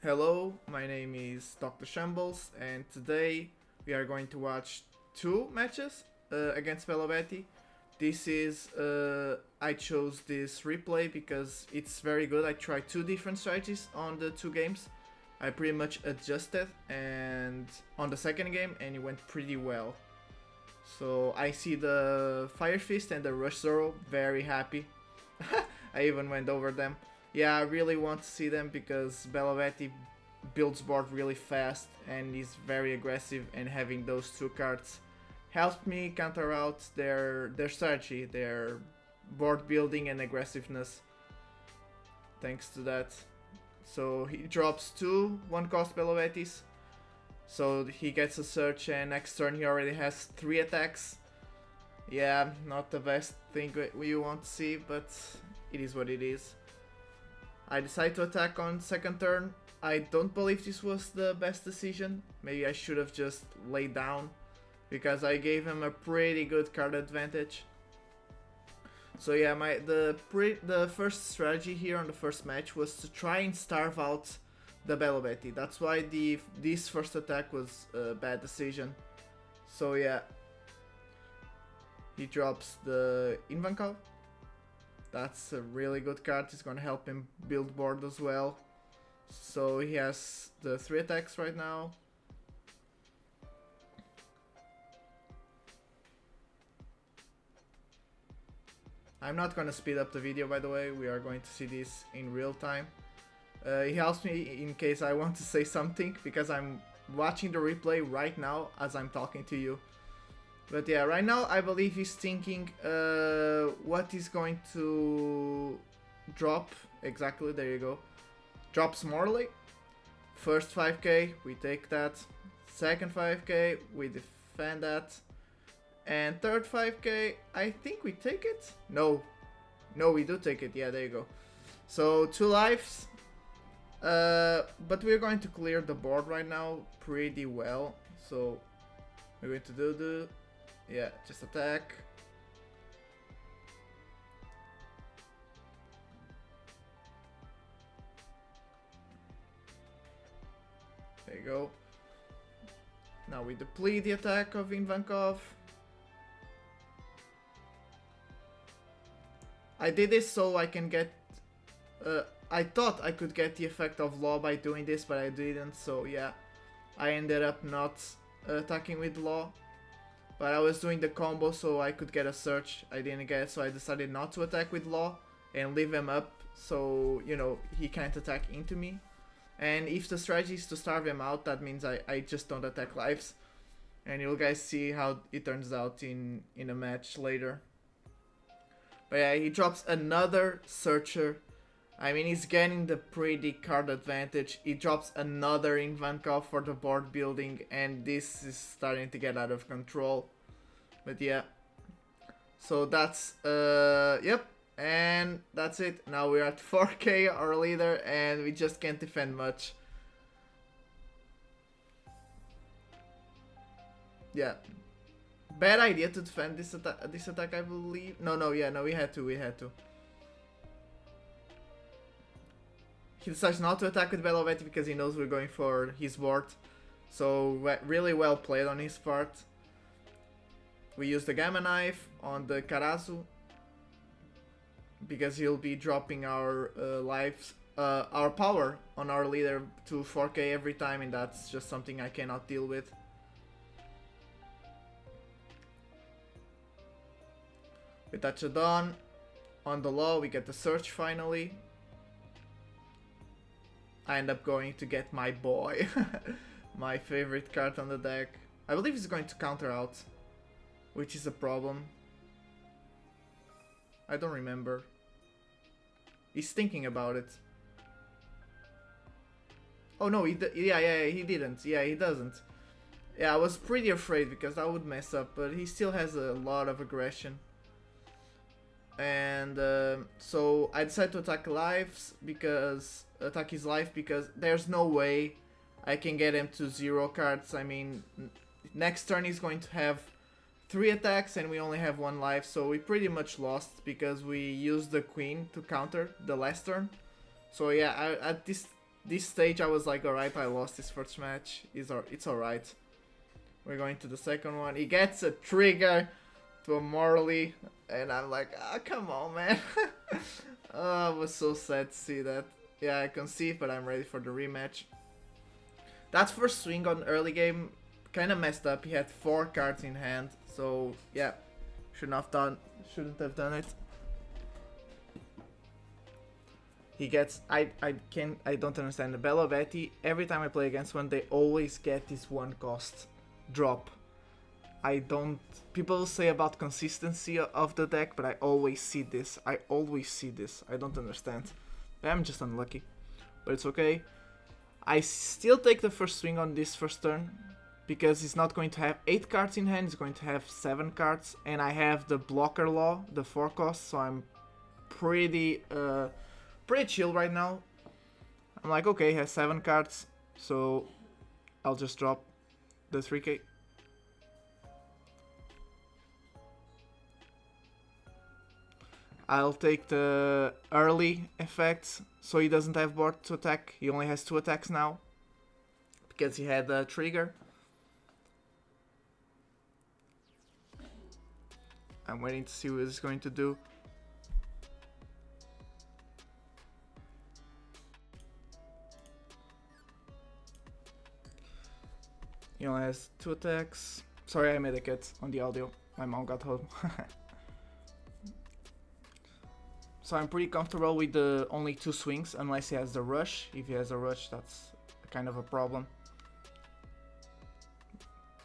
Hello, my name is Dr. Shambles, and today we are going to watch two matches against Belo Betty. I chose this replay because it's very good. I tried two different strategies on the two games. I pretty much adjusted and on the second game, and it went pretty well. So I see the Fire Fist and the Rush Zoro, very happy. I even went over them. Yeah, I really want to see them because Belo Betty builds board really fast and is very aggressive, and having those two cards helped me counter out their strategy, their board building and aggressiveness. Thanks to that. So he drops two 1-cost Belo Bettys. So he gets a search, and next turn he already has 3 attacks. Yeah, not the best thing you want to see, but it is what it is. I decide to attack on second turn. I don't believe this was the best decision. Maybe I should have just laid down, because I gave him a pretty good card advantage. So yeah, the first strategy here on the first match was to try and starve out the Belo Betty. That's why this first attack was a bad decision. So yeah, he drops the Invankov. That's a really good card. It's gonna help him build board as well. So he has the 3 attacks right now. I'm not gonna speed up the video, by the way. We are going to see this in real time. He helps me in case I want to say something, because I'm watching the replay right now as I'm talking to you. But yeah, right now I believe he's thinking what he's going to drop. Exactly, there you go. Drops Morley. First 5k, we take that. Second 5k, we defend that. And third 5k, I think we take it? No, we do take it. Yeah, there you go. So 2 lives. But we're going to clear the board right now pretty well. So we're going to do yeah, just attack. There you go. Now we deplete the attack of Invankov. I did this so I can get... I thought I could get the effect of Law by doing this, but I didn't, so yeah. I ended up not attacking with Law. But I was doing the combo so I could get a search. I didn't get it, so I decided not to attack with Law and leave him up so, you know, he can't attack into me. And if the strategy is to starve him out, that means I just don't attack lives. And you'll guys see how it turns out in a match later. But yeah, he drops another Searcher. I mean, he's getting the pretty card advantage. He drops another Invankov for the board building, and this is starting to get out of control. But yeah. So that's, yep. And that's it. Now we're at 4k, our leader, and we just can't defend much. Yeah. Bad idea to defend this attack, I believe. No, we had to. He decides not to attack with Belo Betty because he knows we're going for his board. So really well played on his part. We use the Gamma Knife on the Karasu, because he'll be dropping our lives, our power on our leader to 4k every time, and that's just something I cannot deal with. We touch a Dawn. On the Law, we get the search finally. I end up going to get my boy. My favorite card on the deck. I believe he's going to counter out, which is a problem. I don't remember. He's thinking about it. Oh no, he didn't. Yeah, he doesn't. Yeah, I was pretty afraid because that would mess up, but he still has a lot of aggression. And so I decided to attack his life because there's no way I can get him to 0 cards. I mean, next turn he's going to have 3 attacks and we only have 1 life, so we pretty much lost because we used the queen to counter the last turn. So yeah, at this this stage I was like, alright, I lost this first match. It's alright. We're going to the second one. He gets a trigger to a Morley, and I'm like, ah, oh, come on, man. Oh, I was so sad to see that. Yeah, I concede, but I'm ready for the rematch. That first swing on early game kind of messed up. He had 4 cards in hand, so yeah, shouldn't have done it. He gets, I don't understand the Belo Betty. Every time I play against one, they always get this 1 cost drop. People say about consistency of the deck, but I always see this. I don't understand. I'm just unlucky, but it's okay. I still take the first swing on this first turn, because he's not going to have 8 cards in hand, he's going to have 7 cards, and I have the blocker law, the 4 cost, so I'm pretty chill right now. I'm like, okay, he has 7 cards, so I'll just drop the 3k. I'll take the early effects, so he doesn't have board to attack. He only has 2 attacks now, because he had a trigger. I'm waiting to see what he's going to do. He only has 2 attacks. Sorry, I made a cut on the audio. My mom got home. So I'm pretty comfortable with the only 2 swings, unless he has the rush. If he has a rush, that's kind of a problem.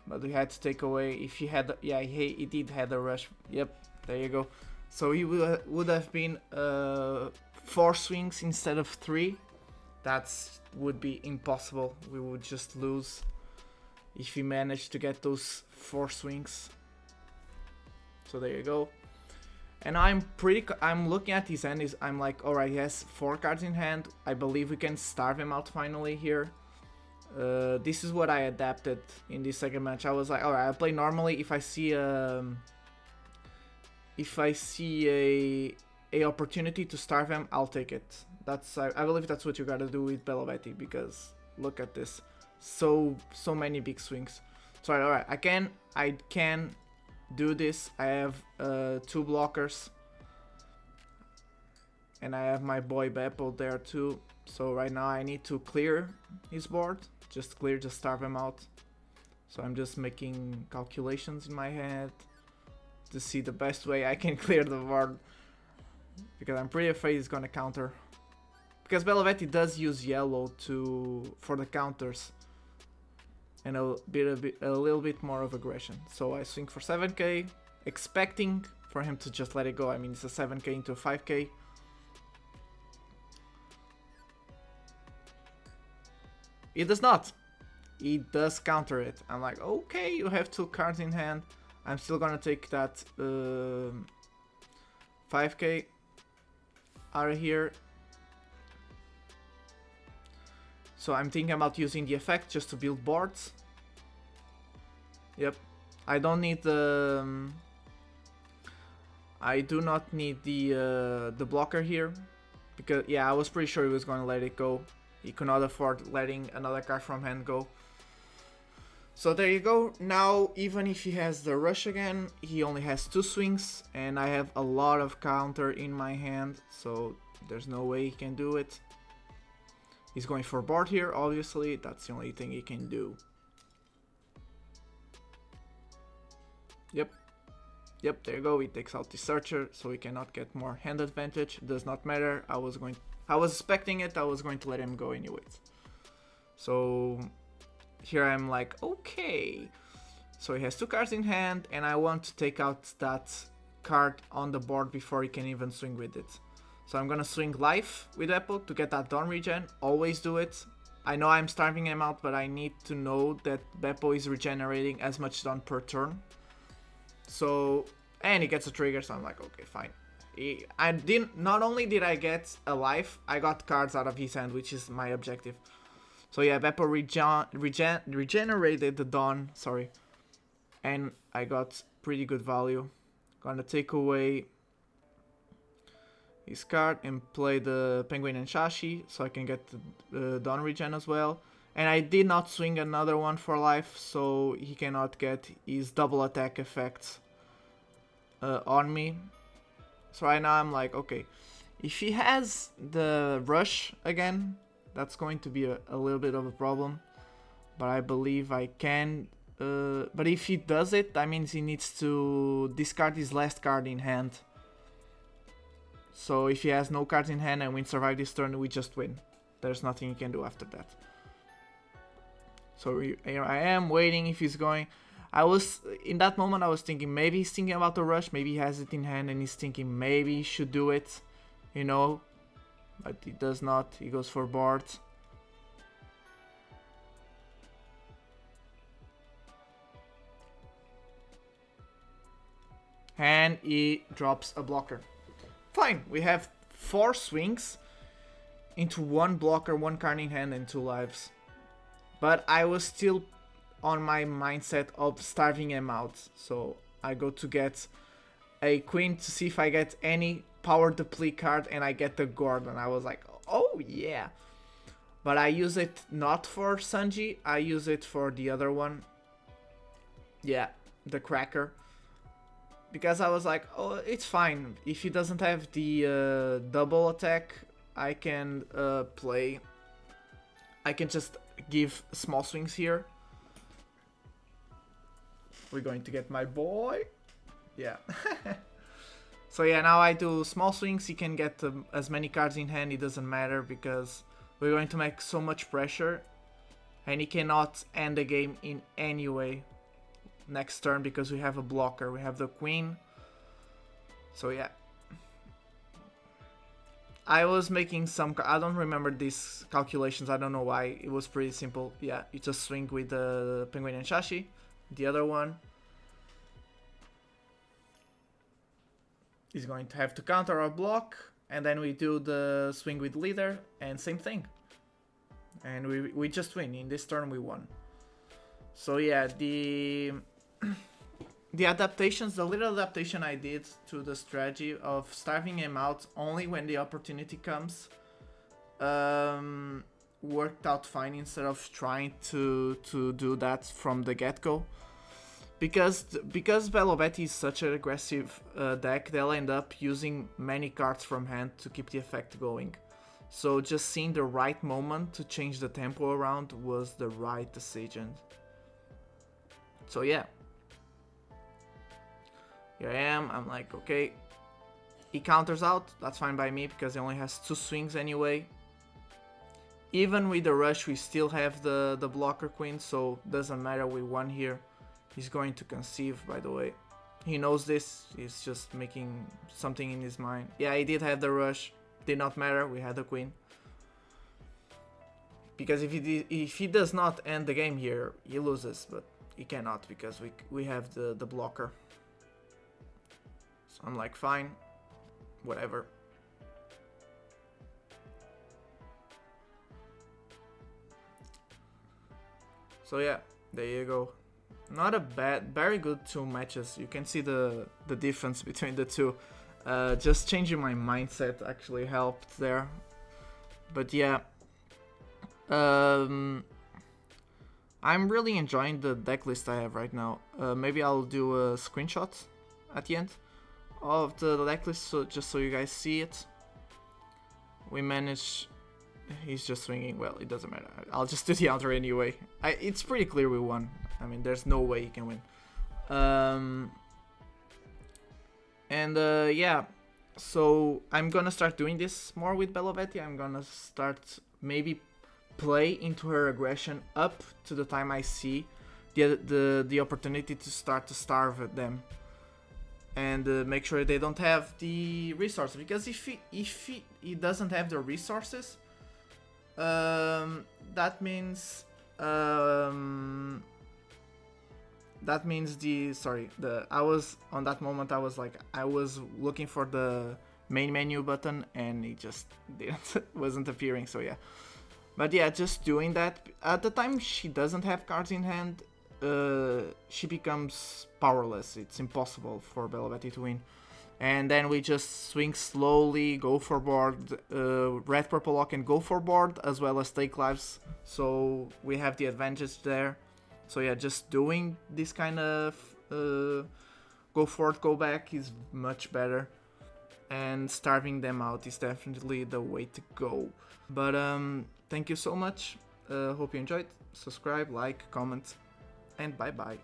But we had to take away, if he had, yeah, he did have a rush. Yep, there you go. So he would have been 4 swings instead of 3. That would be impossible. We would just lose if he managed to get those 4 swings. So there you go. And I'm looking at his hand, I'm like, alright, he has 4 cards in hand. I believe we can starve him out finally here. This is what I adapted in this second match. I was like, alright, I'll play normally. If I see a opportunity to starve him, I'll take it. I believe that's what you gotta do with Belo Betty, because look at this. So many big swings. So alright, I can do this. I have 2 blockers, and I have my boy Beppo there too. So right now I need to clear his board, just starve him out. So I'm just making calculations in my head to see the best way I can clear the board, because I'm pretty afraid he's gonna counter, because Belo Betty does use yellow for the counters and a little bit more of aggression. So I swing for 7k, expecting for him to just let it go. I mean, it's a 7k into a 5k. He does not. He does counter it. I'm like, okay, you have 2 cards in hand. I'm still gonna take that 5k out of here. So I'm thinking about using the effect just to build boards. Yep. I don't need the... I do not need the blocker here. Because, yeah, I was pretty sure he was going to let it go. He could not afford letting another card from hand go. So there you go. Now, even if he has the rush again, he only has 2 swings. And I have a lot of counter in my hand. So there's no way he can do it. He's going for board here, obviously. That's the only thing he can do. Yep, there you go. He takes out the searcher, so he cannot get more hand advantage. Does not matter. I was expecting it. I was going to let him go anyways. So here I'm like, okay. So he has 2 cards in hand, and I want to take out that card on the board before he can even swing with it. So I'm gonna swing life with Apple to get that Dawn regen. Always do it. I know I'm starving him out, but I need to know that Beppo is regenerating as much Dawn per turn. So, and he gets a trigger, so I'm like, okay, fine. Not only did I get a life, I got cards out of his hand, which is my objective. So yeah, Beppo regenerated the Dawn, sorry. And I got pretty good value. Gonna take away his card and play the Penguin and Shashi so I can get the Dawn regen as well. And I did not swing another one for life, so he cannot get his double attack effects on me. So right now I'm like, okay, if he has the rush again, that's going to be a little bit of a problem. But I believe I can. But if he does it, that means he needs to discard his last card in hand. So if he has no cards in hand and we survive this turn, we just win. There's nothing he can do after that. So here I am waiting if he's going. In that moment I was thinking maybe he's thinking about the rush, maybe he has it in hand and he's thinking maybe he should do it, you know, but he does not. He goes for board. And he drops a blocker. Fine, we have 4 swings into 1 blocker, 1 card in hand and 2 lives. But I was still on my mindset of starving him out. So I go to get a queen to see if I get any power deplete card and I get the Gordon. I was like, oh yeah. But I use it not for Sanji, I use it for the other one. Yeah, the Cracker. Because I was like, oh, it's fine. If he doesn't have the double attack, I can play. I can just give small swings here. We're going to get my boy. Yeah. So yeah, now I do small swings. He can get as many cards in hand. It doesn't matter because we're going to make so much pressure. And he cannot end the game in any way next turn because we have a blocker. We have the queen. So yeah. I was making some... I don't remember these calculations. I don't know why. It was pretty simple. Yeah, you just swing with the Penguin and Shashi. The other one is going to have to counter or block. And then we do the swing with leader. And same thing. And we just win. In this turn we won. So yeah, the adaptations, the little adaptation I did to the strategy of starving him out only when the opportunity comes worked out fine instead of trying to do that from the get-go. Because Belo Betty is such an aggressive deck, they'll end up using many cards from hand to keep the effect going. So just seeing the right moment to change the tempo around was the right decision. So yeah. Here I am, I'm like, okay. He counters out, that's fine by me because he only has 2 swings anyway. Even with the rush we still have the blocker queen, so doesn't matter, we won here. He's going to conceive, by the way. He knows this, he's just making something in his mind. Yeah, he did have the rush, did not matter, we had the queen. Because if he does not end the game here, he loses, but he cannot because we have the blocker. So I'm like, fine, whatever. So yeah, there you go. Not a bad, very good 2 matches. You can see the difference between the two. Just changing my mindset actually helped there. But yeah, I'm really enjoying the deck list I have right now. Maybe I'll do a screenshot at the end of the deck list, so just so you guys see it. We managed... He's just swinging. Well, it doesn't matter. I'll just do the outro anyway. It's pretty clear we won. I mean, there's no way he can win. Yeah. So I'm gonna start doing this more with Belo Betty. I'm gonna start maybe play into her aggression up to the time I see the opportunity to start to starve them. And make sure they don't have the resources. Because if he doesn't have the resources... that means I was on that moment I was looking for the main menu button and it just wasn't appearing, so yeah. But yeah, just doing that at the time she doesn't have cards in hand, she becomes powerless. It's impossible for Belo Betty to win. and then we just swing slowly, go for board, red purple lock and go for board, as well as take lives, so we have the advantage there. So yeah, just doing this kind of go forward, go back is much better, and starving them out is definitely the way to go. But thank you so much, hope you enjoyed. Subscribe, like, comment, and bye bye.